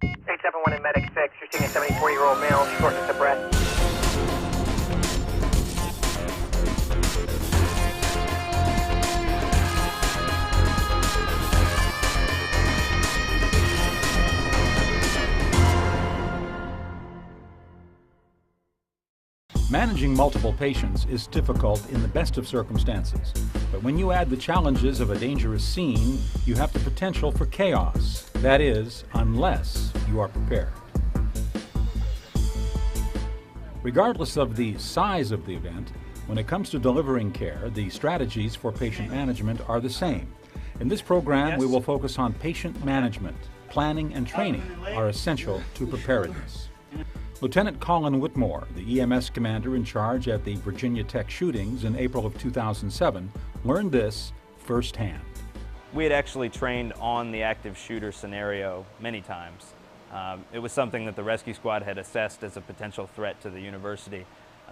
871 in medic 6. You're seeing a 74-year-old male, shortness of breath. Managing multiple patients is difficult in the best of circumstances, but when you add the challenges of a dangerous scene, you have the potential for chaos. That is, unless you are prepared. Regardless of the size of the event, when it comes to delivering care, the strategies for patient management are the same. In this program, we will focus on patient management. Planning and training are essential to preparedness. Lieutenant Colin Whitmore, the EMS commander in charge at the Virginia Tech shootings in April of 2007, learned this firsthand. We had actually trained on the active shooter scenario many times. It was something that the rescue squad had assessed as a potential threat to the university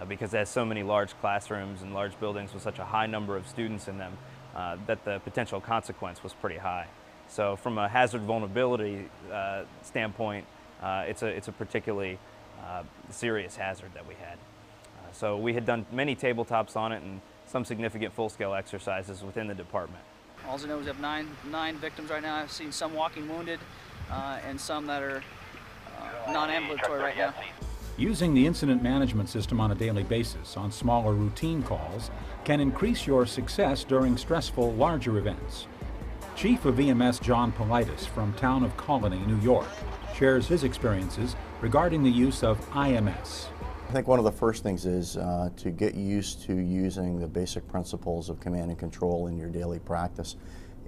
because it has so many large classrooms and large buildings with such a high number of students in them that the potential consequence was pretty high. So from a hazard vulnerability standpoint, it's a particularly serious hazard that we had. So we had done many tabletops on it and some significant full-scale exercises within the department. All I know is we have nine victims right now. I've seen some walking wounded and some that are non-ambulatory right now. Using the incident management system on a daily basis on smaller routine calls can increase your success during stressful larger events. Chief of EMS John Politis from town of Colony, New York, shares his experiences regarding the use of IMS. I think one of the first things is to get used to using the basic principles of command and control in your daily practice.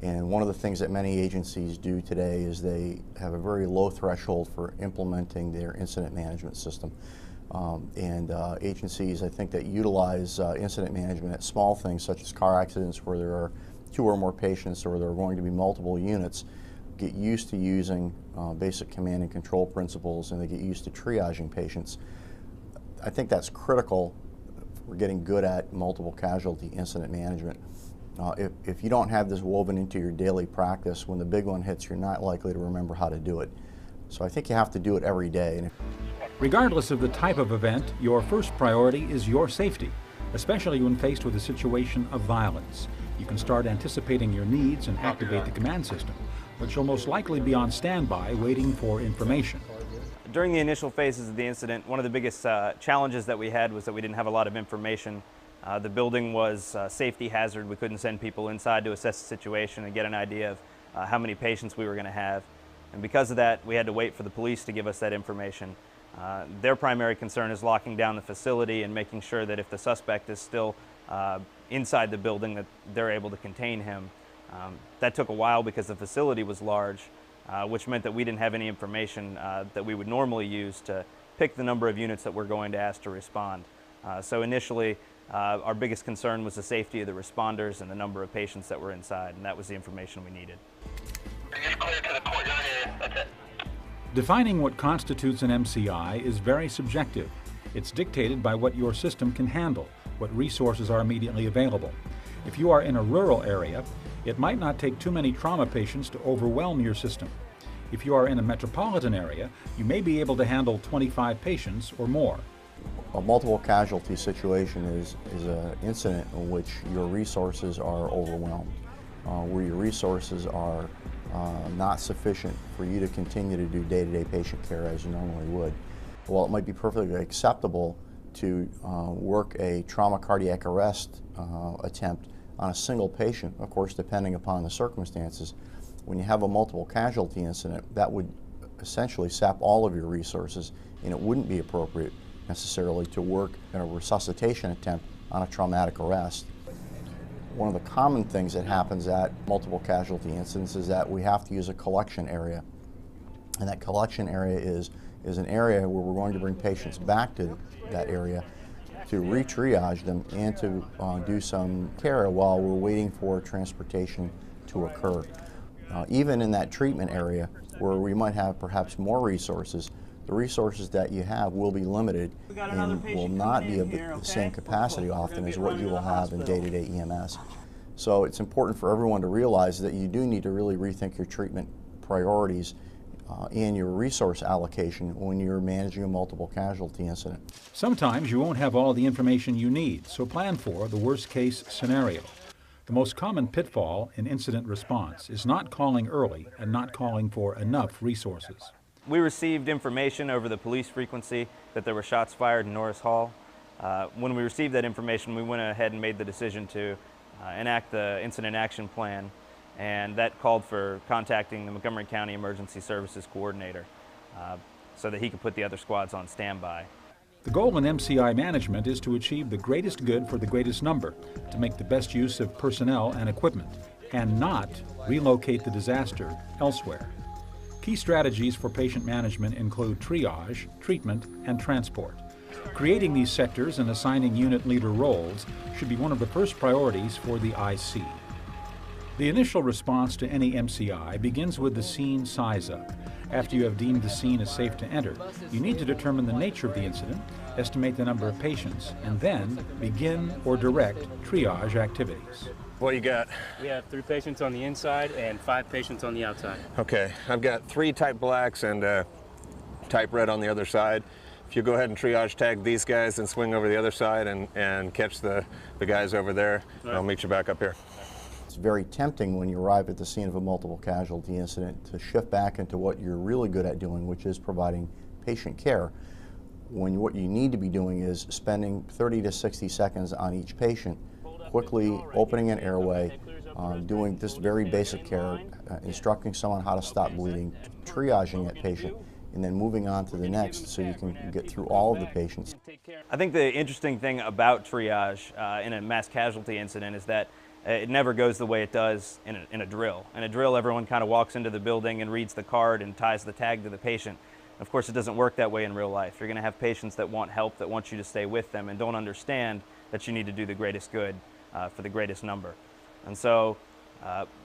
And one of the things that many agencies do today is they have a very low threshold for implementing their incident management system. Agencies, I think, that utilize incident management at small things such as car accidents where there are 2 or more patients or there are going to be multiple units, get used to using basic command and control principles, and they get used to triaging patients. I think that's critical for getting good at multiple casualty incident management. If you don't have this woven into your daily practice, when the big one hits, you're not likely to remember how to do it. So I think you have to do it every day. Regardless of the type of event, your first priority is your safety, especially when faced with a situation of violence. You can start anticipating your needs and activate the command system, but you'll most likely be on standby waiting for information. During the initial phases of the incident, one of the biggest challenges that we had was that we didn't have a lot of information. The building was a safety hazard. We couldn't send people inside to assess the situation and get an idea of how many patients we were going to have. And because of that, we had to wait for the police to give us that information. Their primary concern is locking down the facility and making sure that if the suspect is still inside the building, that they're able to contain him. That took a while because the facility was large, which meant that we didn't have any information that we would normally use to pick the number of units that we're going to ask to respond. So initially, our biggest concern was the safety of the responders and the number of patients that were inside, and that was the information we needed. Defining what constitutes an MCI is very subjective. It's dictated by what your system can handle, what resources are immediately available. If you are in a rural area, it might not take too many trauma patients to overwhelm your system. If you are in a metropolitan area, you may be able to handle 25 patients or more. A multiple casualty situation is an incident in which your resources are overwhelmed, where your resources are not sufficient for you to continue to do day-to-day patient care as you normally would. While it might be perfectly acceptable to work a trauma cardiac arrest attempt on a single patient, of course depending upon the circumstances, when you have a multiple casualty incident, that would essentially sap all of your resources, and it wouldn't be appropriate necessarily to work in a resuscitation attempt on a traumatic arrest. One of the common things that happens at multiple casualty incidents is that we have to use a collection area. And that collection area is an area where we're going to bring patients back to that area to re-triage them and to do some care while we're waiting for transportation to occur. Even in that treatment area where we might have perhaps more resources, the resources that you have will be limited and will not be of the same capacity often as what you will have in day-to-day EMS. So it's important for everyone to realize that you do need to really rethink your treatment priorities and your resource allocation when you're managing a multiple casualty incident. Sometimes you won't have all the information you need, so plan for the worst-case scenario. The most common pitfall in incident response is not calling early and not calling for enough resources. We received information over the police frequency that there were shots fired in Norris Hall. When we received that information, we went ahead and made the decision to enact the incident action plan, and that called for contacting the Montgomery County Emergency Services Coordinator so that he could put the other squads on standby. The goal in MCI management is to achieve the greatest good for the greatest number, to make the best use of personnel and equipment, and not relocate the disaster elsewhere. Key strategies for patient management include triage, treatment, and transport. Creating these sectors and assigning unit leader roles should be one of the first priorities for the IC. The initial response to any MCI begins with the scene size-up. After you have deemed the scene as safe to enter, you need to determine the nature of the incident, estimate the number of patients, and then begin or direct triage activities. What you got? We have 3 patients on the inside and 5 patients on the outside. Okay, I've got 3 type blacks and type red on the other side. If you go ahead and triage tag these guys and swing over the other side and catch the guys over there, right. I'll meet you back up here. It's very tempting when you arrive at the scene of a multiple casualty incident to shift back into what you're really good at doing, which is providing patient care, when what you need to be doing is spending 30 to 60 seconds on each patient, quickly opening an airway, doing this very basic care, instructing someone how to stop bleeding, triaging that patient, and then moving on to the next so you can get through all of the patients. I think the interesting thing about triage in a mass casualty incident is that it never goes the way it does in a drill. In a drill, everyone kind of walks into the building and reads the card and ties the tag to the patient. Of course, it doesn't work that way in real life. You're going to have patients that want help, that want you to stay with them, and don't understand that you need to do the greatest good for the greatest number. And so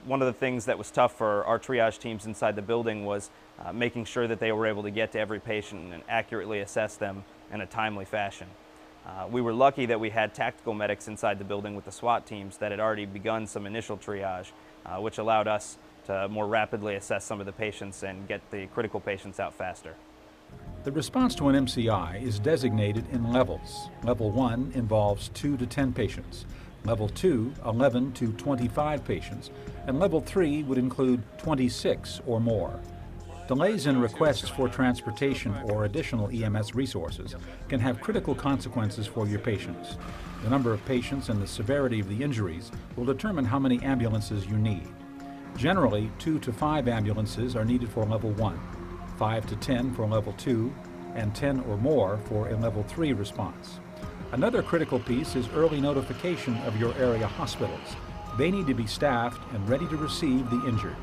one of the things that was tough for our triage teams inside the building was making sure that they were able to get to every patient and accurately assess them in a timely fashion. We were lucky that we had tactical medics inside the building with the SWAT teams that had already begun some initial triage, which allowed us to more rapidly assess some of the patients and get the critical patients out faster. The response to an MCI is designated in levels. Level 1 involves 2 to 10 patients. Level 2, 11 to 25 patients. And Level 3 would include 26 or more. Delays in requests for transportation or additional EMS resources can have critical consequences for your patients. The number of patients and the severity of the injuries will determine how many ambulances you need. Generally, 2 to 5 ambulances are needed for Level 1, 5 to 10 for Level 2, and 10 or more for a Level 3 response. Another critical piece is early notification of your area hospitals. They need to be staffed and ready to receive the injured.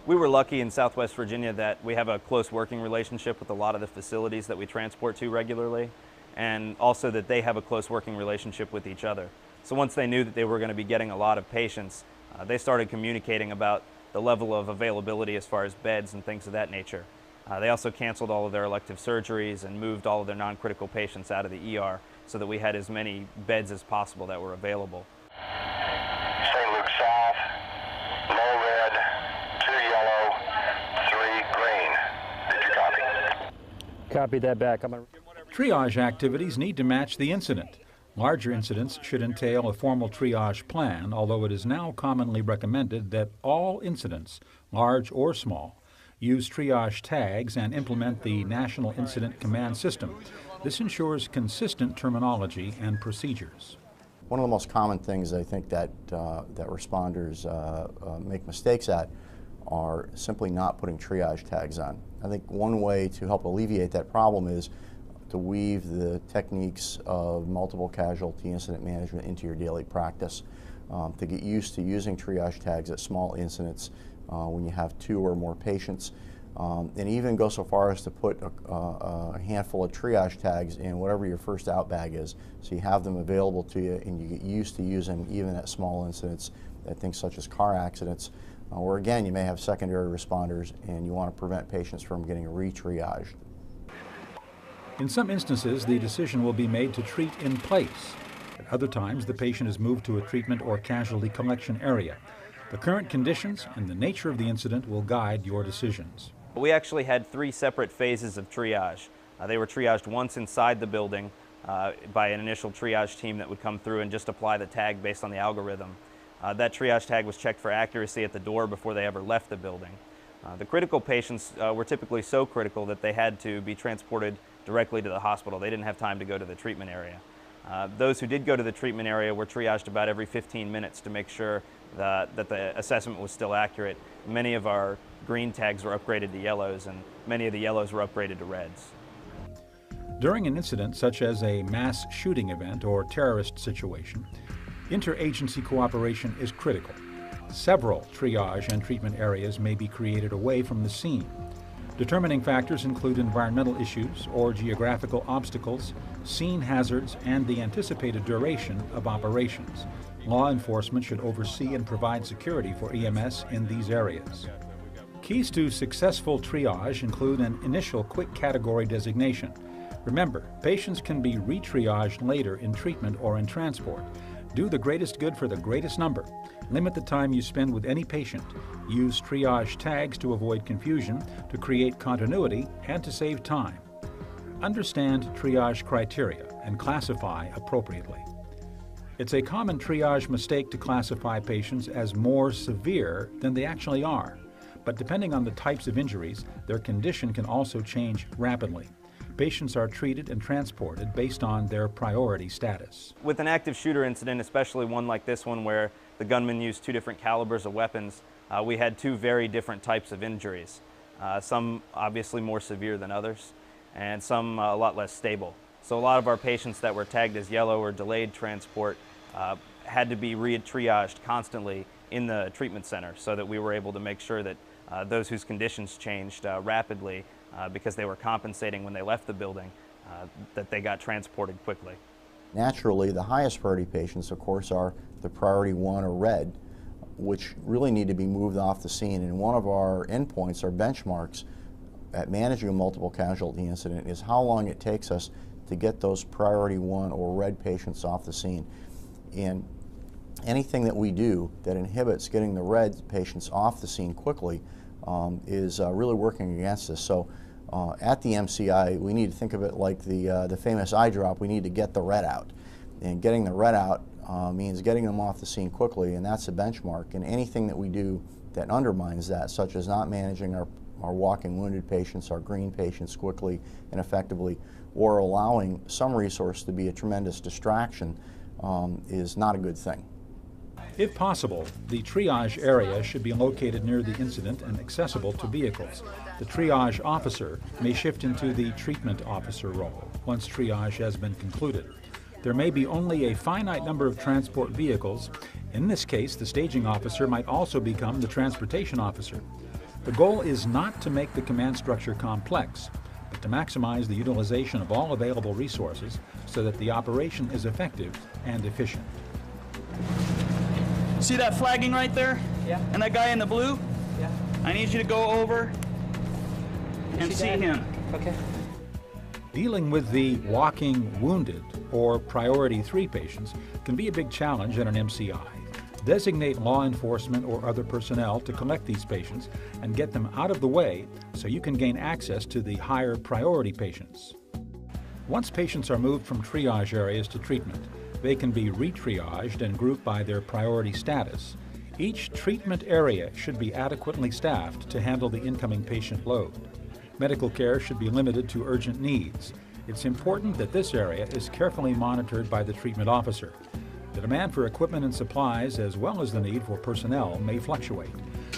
We were lucky in Southwest Virginia that we have a close working relationship with a lot of the facilities that we transport to regularly, and also that they have a close working relationship with each other. So once they knew that they were going to be getting a lot of patients, they started communicating about the level of availability as far as beds and things of that nature. They also canceled all of their elective surgeries and moved all of their non-critical patients out of the ER so that we had as many beds as possible that were available. St. Luke South, low red, 2 yellow, 3 green. Did you copy? Copy that back. Triage activities need to match the incident. Larger incidents should entail a formal triage plan, although it is now commonly recommended that all incidents, large or small, use triage tags and implement the National Incident Command System. This ensures consistent terminology and procedures. One of the most common things I think that responders make mistakes at are simply not putting triage tags on. I think one way to help alleviate that problem is to weave the techniques of multiple casualty incident management into your daily practice, to get used to using triage tags at small incidents when you have 2 or more patients, and even go so far as to put a handful of triage tags in whatever your first out bag is, so you have them available to you and you get used to using them even at small incidents, at things such as car accidents, where again you may have secondary responders and you want to prevent patients from getting re-triaged. In some instances, the decision will be made to treat in place. At other times, the patient is moved to a treatment or casualty collection area. The current conditions and the nature of the incident will guide your decisions. We actually had 3 separate phases of triage. They were triaged once inside the building by an initial triage team that would come through and just apply the tag based on the algorithm. That triage tag was checked for accuracy at the door before they ever left the building. The critical patients were typically so critical that they had to be transported directly to the hospital. They didn't have time to go to the treatment area. Those who did go to the treatment area were triaged about every 15 minutes to make sure that the assessment was still accurate. Many of our green tags were upgraded to yellows, and many of the yellows were upgraded to reds. During an incident such as a mass shooting event or terrorist situation, interagency cooperation is critical. Several triage and treatment areas may be created away from the scene. Determining factors include environmental issues or geographical obstacles, scene hazards, and the anticipated duration of operations. Law enforcement should oversee and provide security for EMS in these areas. Keys to successful triage include an initial quick category designation. Remember, patients can be re-triaged later in treatment or in transport. Do the greatest good for the greatest number. Limit the time you spend with any patient. Use triage tags to avoid confusion, to create continuity, and to save time. Understand triage criteria and classify appropriately. It's a common triage mistake to classify patients as more severe than they actually are. But depending on the types of injuries, their condition can also change rapidly. Patients are treated and transported based on their priority status. With an active shooter incident, especially one like this one where the gunman used 2 different calibers of weapons, we had 2 very different types of injuries. Some obviously more severe than others, and some a lot less stable. So a lot of our patients that were tagged as yellow or delayed transport had to be re-triaged constantly in the treatment center so that we were able to make sure that those whose conditions changed rapidly because they were compensating when they left the building, that they got transported quickly. Naturally, the highest priority patients, of course, are the priority 1 or red, which really need to be moved off the scene. And one of our endpoints, our benchmarks at managing a multiple casualty incident, is how long it takes us to get those priority 1 or red patients off the scene. And anything that we do that inhibits getting the red patients off the scene quickly is really working against us. So at the MCI, we need to think of it like the famous eye drop. We need to get the red out. And getting the red out means getting them off the scene quickly, and that's a benchmark. And anything that we do that undermines that, such as not managing our walking wounded patients, our green patients quickly and effectively, or allowing some resource to be a tremendous distraction, is not a good thing. If possible, the triage area should be located near the incident and accessible to vehicles. The triage officer may shift into the treatment officer role once triage has been concluded. There may be only a finite number of transport vehicles. In this case, the staging officer might also become the transportation officer. The goal is not to make the command structure complex, but to maximize the utilization of all available resources so that the operation is effective and efficient. See that flagging right there? Yeah. And that guy in the blue? Yeah. I need you to go over and see him. Okay. Dealing with the walking wounded or priority 3 patients can be a big challenge at an MCI. Designate law enforcement or other personnel to collect these patients and get them out of the way so you can gain access to the higher priority patients. Once patients are moved from triage areas to treatment, they can be re-triaged and grouped by their priority status. Each treatment area should be adequately staffed to handle the incoming patient load. Medical care should be limited to urgent needs. It's important that this area is carefully monitored by the treatment officer. The demand for equipment and supplies, as well as the need for personnel, may fluctuate.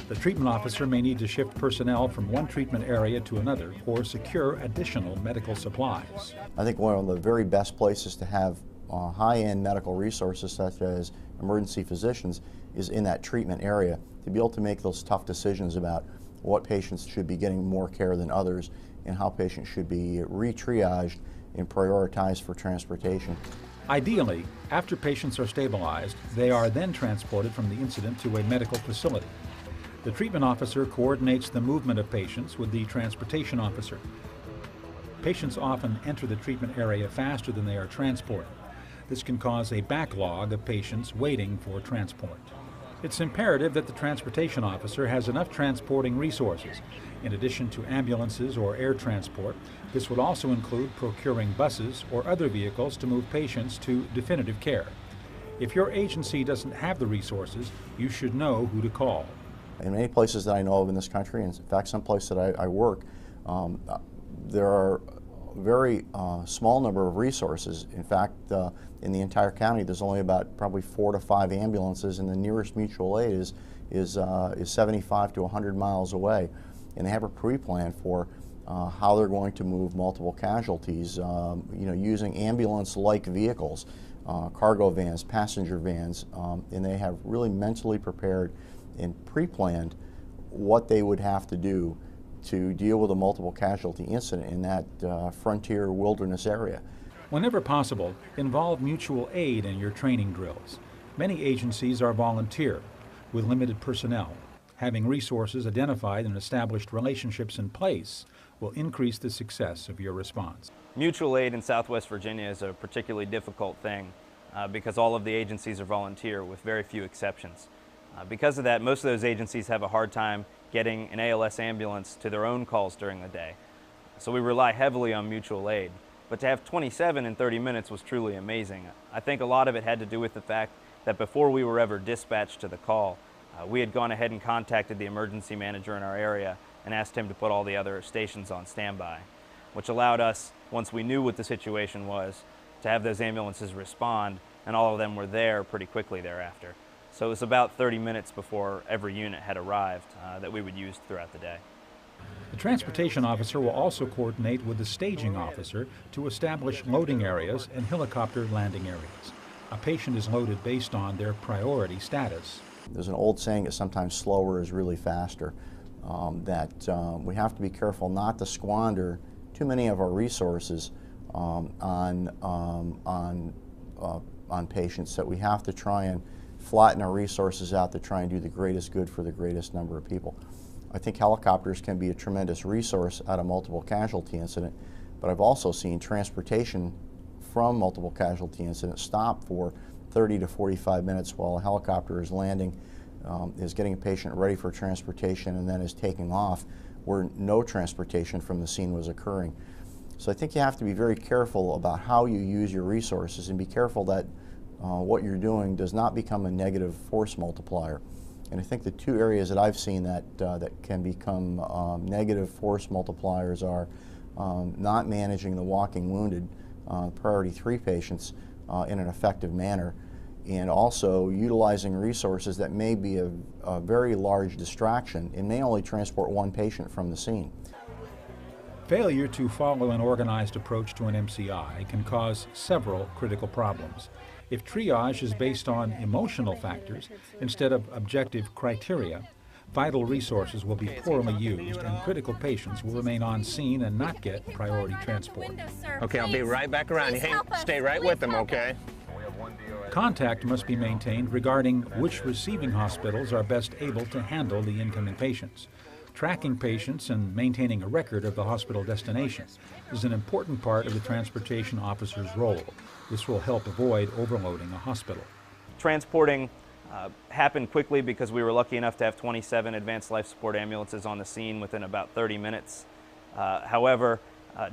The treatment officer may need to shift personnel from one treatment area to another or secure additional medical supplies. I think one of the very best places to have high-end medical resources such as emergency physicians is in that treatment area, to be able to make those tough decisions about what patients should be getting more care than others and how patients should be re-triaged and prioritized for transportation. Ideally, after patients are stabilized, they are then transported from the incident to a medical facility. The treatment officer coordinates the movement of patients with the transportation officer. Patients often enter the treatment area faster than they are transported. This can cause a backlog of patients waiting for transport. It's imperative that the transportation officer has enough transporting resources. In addition to ambulances or air transport, this would also include procuring buses or other vehicles to move patients to definitive care. If your agency doesn't have the resources, you should know who to call. In many places that I know of in this country, and in fact some places that I work, there are a very small number of resources. In fact, in the entire county, there's only about probably 4 to 5 ambulances, and the nearest mutual aid is 75 to 100 miles away. And they have a pre-plan for how they're going to move multiple casualties, using ambulance-like vehicles, cargo vans, passenger vans, and they have really mentally prepared and pre-planned what they would have to do to deal with a multiple casualty incident in that frontier wilderness area. Whenever possible, involve mutual aid in your training drills. Many agencies are volunteer, with limited personnel. Having resources identified and established relationships in place will increase the success of your response. Mutual aid in Southwest Virginia is a particularly difficult thing because all of the agencies are volunteer with very few exceptions. Because of that, most of those agencies have a hard time getting an ALS ambulance to their own calls during the day. So we rely heavily on mutual aid. But to have 27 in 30 minutes was truly amazing. I think a lot of it had to do with the fact that before we were ever dispatched to the call, we had gone ahead and contacted the emergency manager in our area and asked him to put all the other stations on standby, which allowed us, once we knew what the situation was, to have those ambulances respond, and all of them were there pretty quickly thereafter. So it was about 30 minutes before every unit had arrived that we would use throughout the day. The transportation officer will also coordinate with the staging officer to establish loading areas and helicopter landing areas. A patient is loaded based on their priority status. There's an old saying that sometimes slower is really faster, we have to be careful not to squander too many of our resources on patients, that we have to try and flatten our resources out to try and do the greatest good for the greatest number of people. I think helicopters can be a tremendous resource at a multiple casualty incident, but I've also seen transportation from multiple casualty incidents stop for 30 to 45 minutes while a helicopter is landing, is getting a patient ready for transportation, and then is taking off where no transportation from the scene was occurring. So I think you have to be very careful about how you use your resources, and be careful that what you're doing does not become a negative force multiplier. And I think the two areas that I've seen that can become negative force multipliers are not managing the walking wounded, priority 3 patients, in an effective manner, and also utilizing resources that may be a very large distraction and may only transport 1 patient from the scene. Failure to follow an organized approach to an MCI can cause several critical problems. If triage is based on emotional factors instead of objective criteria, vital resources will be poorly used and critical patients will remain on scene and not get priority transport. Okay, I'll be right back around. You stay right with them, okay? Contact must be maintained regarding which receiving hospitals are best able to handle the incoming patients. Tracking patients and maintaining a record of the hospital destination is an important part of the transportation officer's role. This will help avoid overloading a hospital. Transporting happened quickly because we were lucky enough to have 27 advanced life support ambulances on the scene within about 30 minutes. However,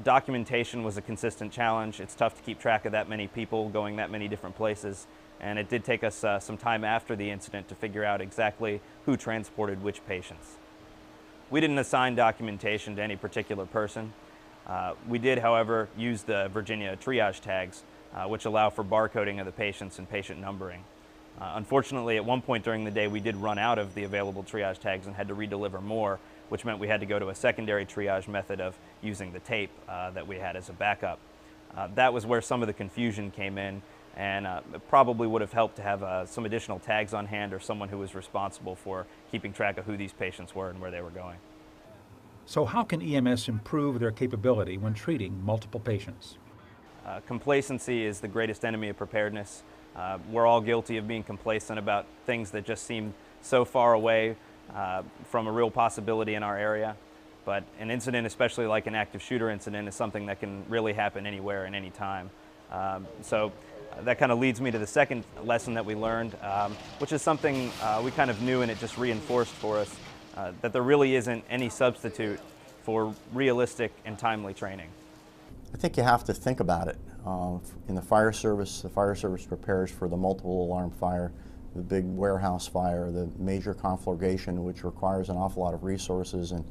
documentation was a consistent challenge. It's tough to keep track of that many people going that many different places, and it did take us some time after the incident to figure out exactly who transported which patients. We didn't assign documentation to any particular person. We did, however, use the Virginia triage tags, which allow for barcoding of the patients and patient numbering. Unfortunately, at one point during the day, we did run out of the available triage tags and had to redeliver more, which meant we had to go to a secondary triage method of using the tape that we had as a backup. That was where some of the confusion came in, and it probably would have helped to have some additional tags on hand or someone who was responsible for keeping track of who these patients were and where they were going. So how can EMS improve their capability when treating multiple patients? Complacency is the greatest enemy of preparedness. We're all guilty of being complacent about things that just seem so far away from a real possibility in our area. But an incident, especially like an active shooter incident, is something that can really happen anywhere and any time. So that kind of leads me to the second lesson that we learned, which is something we kind of knew and it just reinforced for us. that there really isn't any substitute for realistic and timely training. I think you have to think about it. In the fire service prepares for the multiple alarm fire, the big warehouse fire, the major conflagration, which requires an awful lot of resources and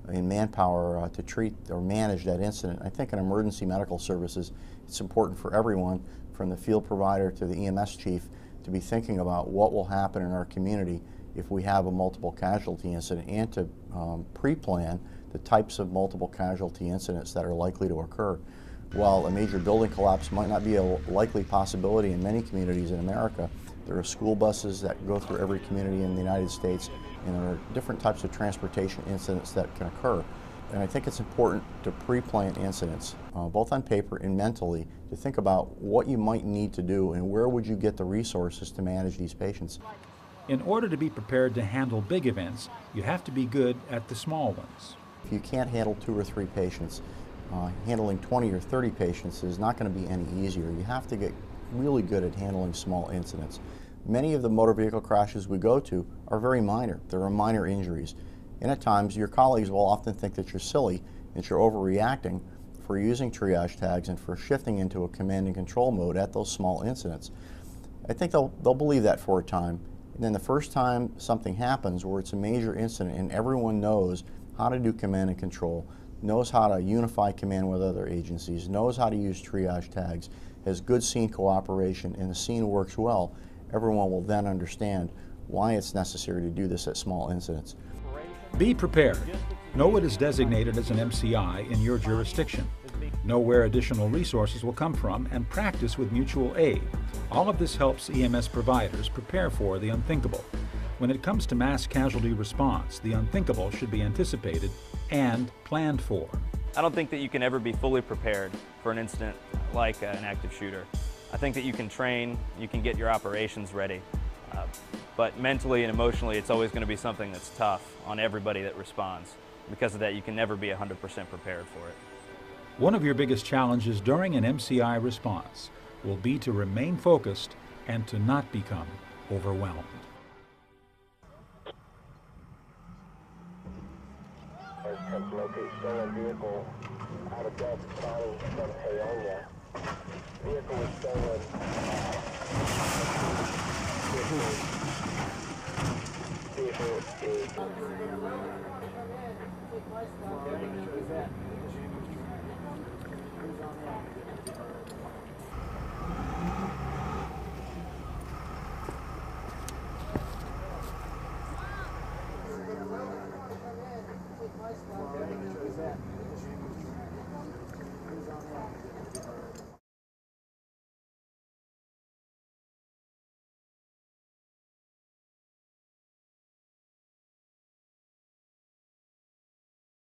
manpower to treat or manage that incident. I think in emergency medical services, it's important for everyone, from the field provider to the EMS chief, to be thinking about what will happen in our community if we have a multiple casualty incident, and to pre-plan the types of multiple casualty incidents that are likely to occur. While a major building collapse might not be a likely possibility in many communities in America, there are school buses that go through every community in the United States, and there are different types of transportation incidents that can occur. And I think it's important to pre-plan incidents, both on paper and mentally, to think about what you might need to do and where would you get the resources to manage these patients. In order to be prepared to handle big events, you have to be good at the small ones. If you can't handle 2 or 3 patients, handling 20 or 30 patients is not going to be any easier. You have to get really good at handling small incidents. Many of the motor vehicle crashes we go to are very minor. There are minor injuries. And at times, your colleagues will often think that you're silly, that you're overreacting for using triage tags and for shifting into a command and control mode at those small incidents. I think they'll believe that for a time. And then the first time something happens where it's a major incident and everyone knows how to do command and control, knows how to unify command with other agencies, knows how to use triage tags, has good scene cooperation, and the scene works well, everyone will then understand why it's necessary to do this at small incidents. Be prepared. Know what is designated as an MCI in your jurisdiction. Know where additional resources will come from, and practice with mutual aid. All of this helps EMS providers prepare for the unthinkable. When it comes to mass casualty response, the unthinkable should be anticipated and planned for. I don't think that you can ever be fully prepared for an incident like an active shooter. I think that you can train, you can get your operations ready, but mentally and emotionally it's always going to be something that's tough on everybody that responds. Because of that, you can never be 100% prepared for it. One of your biggest challenges during an MCI response will be to remain focused and to not become overwhelmed. Locate stolen vehicle out of Delta County from Paonia. Vehicle was stolen